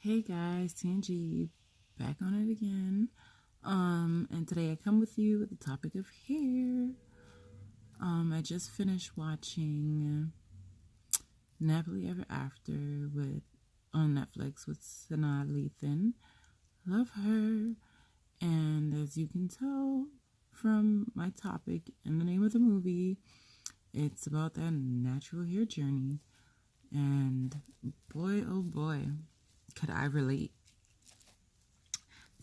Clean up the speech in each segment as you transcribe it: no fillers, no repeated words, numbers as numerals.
Hey guys, TNG back on it again. And today I come with you with the topic of hair. I just finished watching Napoli Ever After with on Netflix with Sanaa Lathan. Love her. And as you can tell from my topic and the name of the movie, it's about that natural hair journey. And boy, oh boy, could I relate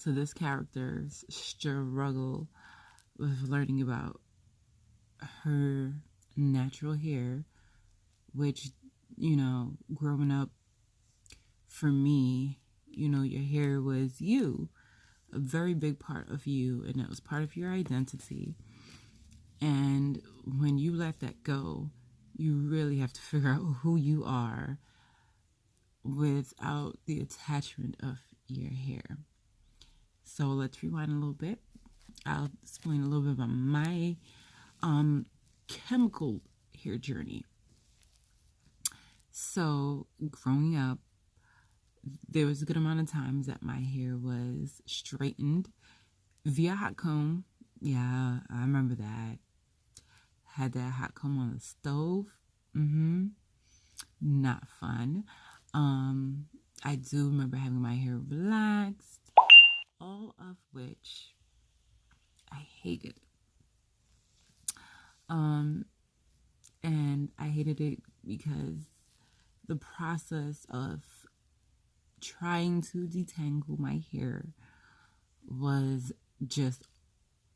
to this character's struggle with learning about her natural hair, which, growing up for me, your hair was you, a very big part of you, and it was part of your identity. And when you let that go, you really have to figure out who you are without the attachment of your hair. So let's rewind a little bit. I'll explain a little bit about my chemical hair journey. So, growing up, there was a good amount of times that my hair was straightened via hot comb. Yeah, I remember that. Had that hot comb on the stove. Not fun. I do remember having my hair relaxed, all of which I hated. And I hated it because the process of trying to detangle my hair was just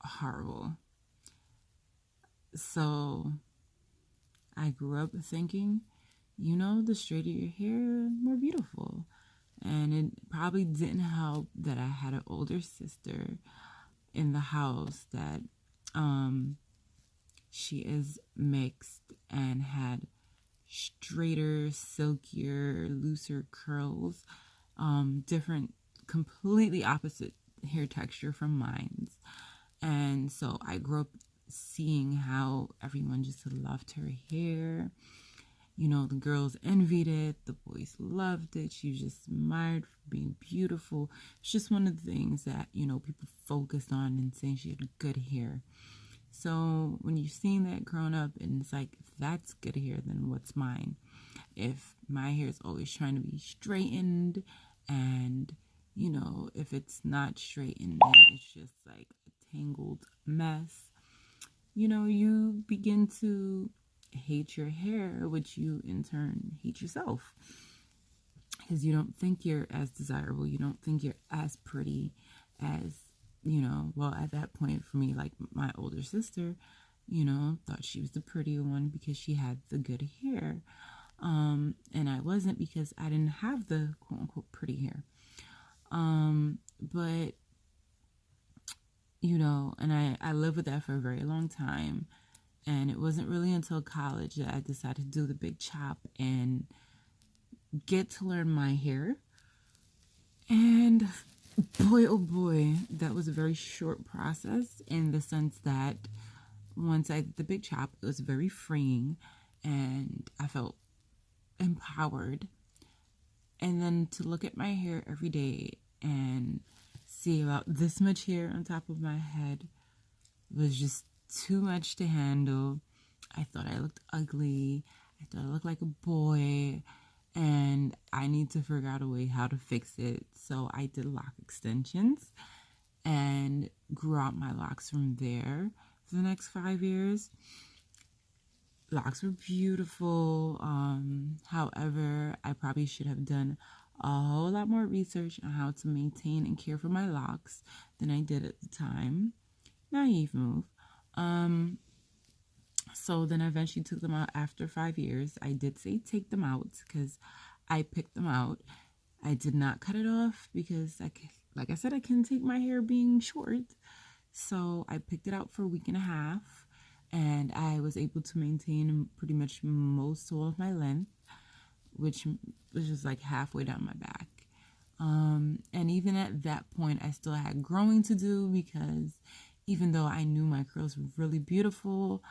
horrible. So I grew up thinking, the straighter your hair, the more beautiful. And it probably didn't help that I had an older sister in the house that she is mixed and had straighter, silkier, looser curls, different, completely opposite hair texture from mine. And so I grew up seeing how everyone just loved her hair. The girls envied it, the boys loved it. She was just admired for being beautiful. It's just one of the things that, people focused on and saying she had good hair. So when you're seeing that growing up, and it's like, if that's good hair, then what's mine? If my hair is always trying to be straightened, and if it's not straightened, then it's just like a tangled mess. You begin to hate your hair, which you in turn hate yourself, because you don't think you're as desirable. You don't think you're as pretty as, well, at that point for me, like my older sister, thought she was the prettier one because she had the good hair. And I wasn't, because I didn't have the quote unquote pretty hair. But, and I lived with that for a very long time. And it wasn't really until college that I decided to do the big chop and get to learn my hair. And boy, oh boy, that was a very short process, in the sense that once I did the big chop, it was very freeing and I felt empowered. And then to look at my hair every day and see about this much hair on top of my head was just too much to handle. I thought I looked ugly. I thought I looked like a boy. And I need to figure out a way how to fix it. So I did lock extensions and grew out my locks from there for the next 5 years. Locks were beautiful. However, I probably should have done a whole lot more research on how to maintain and care for my locks than I did at the time. Naive move. So then I eventually took them out after 5 years. I did say take them out because I picked them out. I did not cut it off because, like I said, I couldn't take my hair being short. So I picked it out for a week and a half, and I was able to maintain pretty much most all of my length, which was just like halfway down my back. And even at that point, I still had growing to do, because even though I knew my curls were really beautiful,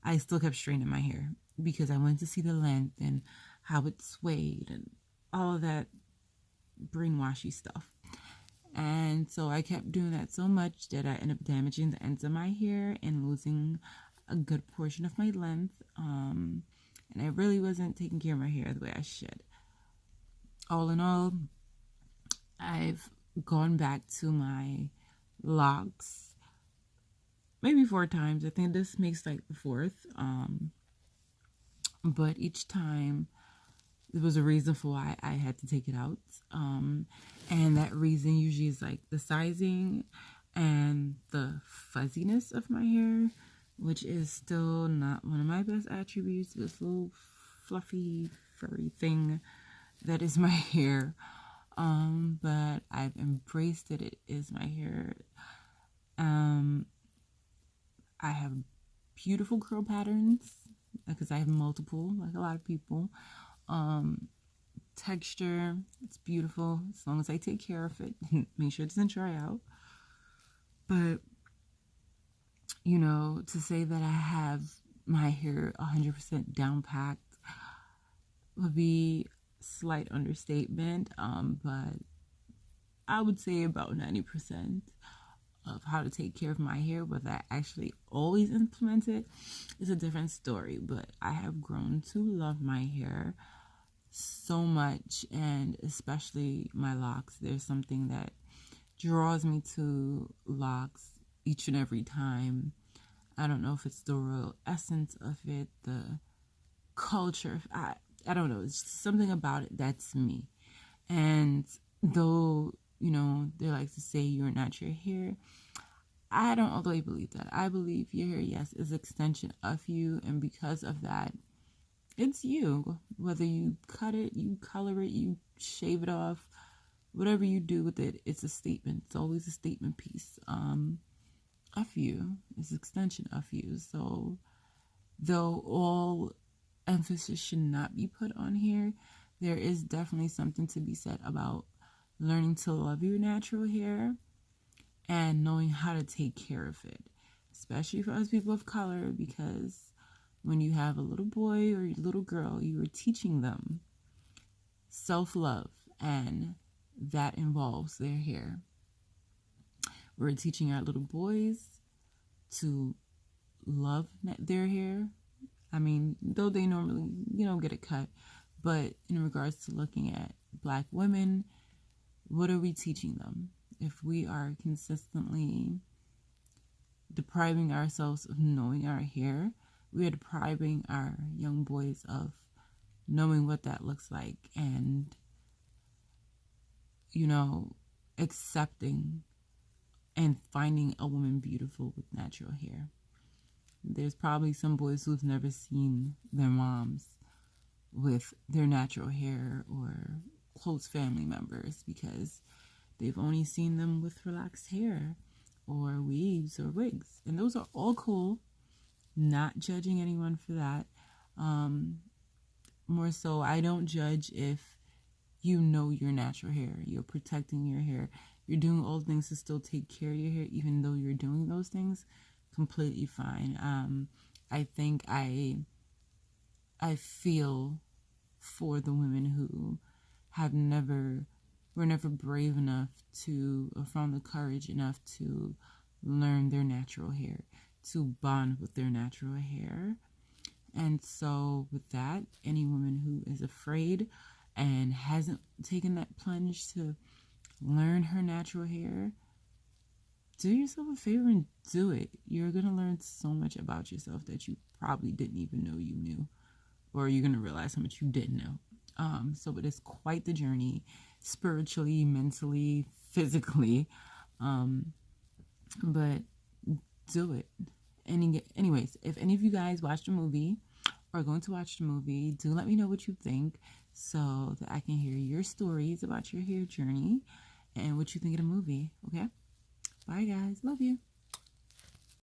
I still kept straightening my hair because I wanted to see the length and how it swayed and all of that brainwashy stuff. And so I kept doing that so much that I ended up damaging the ends of my hair and losing a good portion of my length. And I really wasn't taking care of my hair the way I should. All in all, I've gone back to my locks maybe 4 times. I think this makes like the 4th. But each time there was a reason for why I had to take it out. And that reason usually is like the sizing and the fuzziness of my hair, which is still not one of my best attributes. This little fluffy, furry thing that is my hair. But I've embraced it. It is my hair. I have beautiful curl patterns because I have multiple, like a lot of people. Texture, it's beautiful as long as I take care of it. Make sure it doesn't dry out. But you know, to say that I have my hair 100% down packed would be slight understatement. But I would say about 90% of how to take care of my hair, whether I actually always implement it is a different story. But I have grown to love my hair so much, and especially my locks. There's something that draws me to locks each and every time. I don't know if it's the royal essence of it, the culture. I don't know. It's just something about it that's me. And though, you know, they like to say you're not your hair, I don't all the way believe that. I believe your hair, yes, is an extension of you. And because of that, it's you. Whether you cut it, you color it, you shave it off, whatever you do with it, it's a statement. It's always a statement piece of you. It's an extension of you. So though all emphasis should not be put on here, there is definitely something to be said about learning to love your natural hair and knowing how to take care of it, especially for us people of color, because when you have a little boy or a little girl, you are teaching them self-love, and that involves their hair. We're teaching our little boys to love their hair. I mean, though they normally, you know, get it cut, but in regards to looking at Black women, what are we teaching them? If we are consistently depriving ourselves of knowing our hair, we are depriving our young boys of knowing what that looks like and, you know, accepting and finding a woman beautiful with natural hair. There's probably some boys who've never seen their moms with their natural hair or close family members because they've only seen them with relaxed hair or weaves or wigs. And those are all cool. Not judging anyone for that. More so, I don't judge if you know your natural hair. You're protecting your hair. You're doing all things to still take care of your hair, even though you're doing those things. Completely fine. I think I feel for the women who were never brave enough to, or found the courage enough to learn their natural hair, to bond with their natural hair. And so with that, any woman who is afraid and hasn't taken that plunge to learn her natural hair, do yourself a favor and do it. You're going to learn so much about yourself that you probably didn't even know you knew, or you're going to realize how much you didn't know. So it is quite the journey, spiritually, mentally, physically. But do it. Anyways, if any of you guys watched the movie or are going to watch the movie, do let me know what you think so that I can hear your stories about your hair journey and what you think of the movie. Okay? Bye, guys. Love you.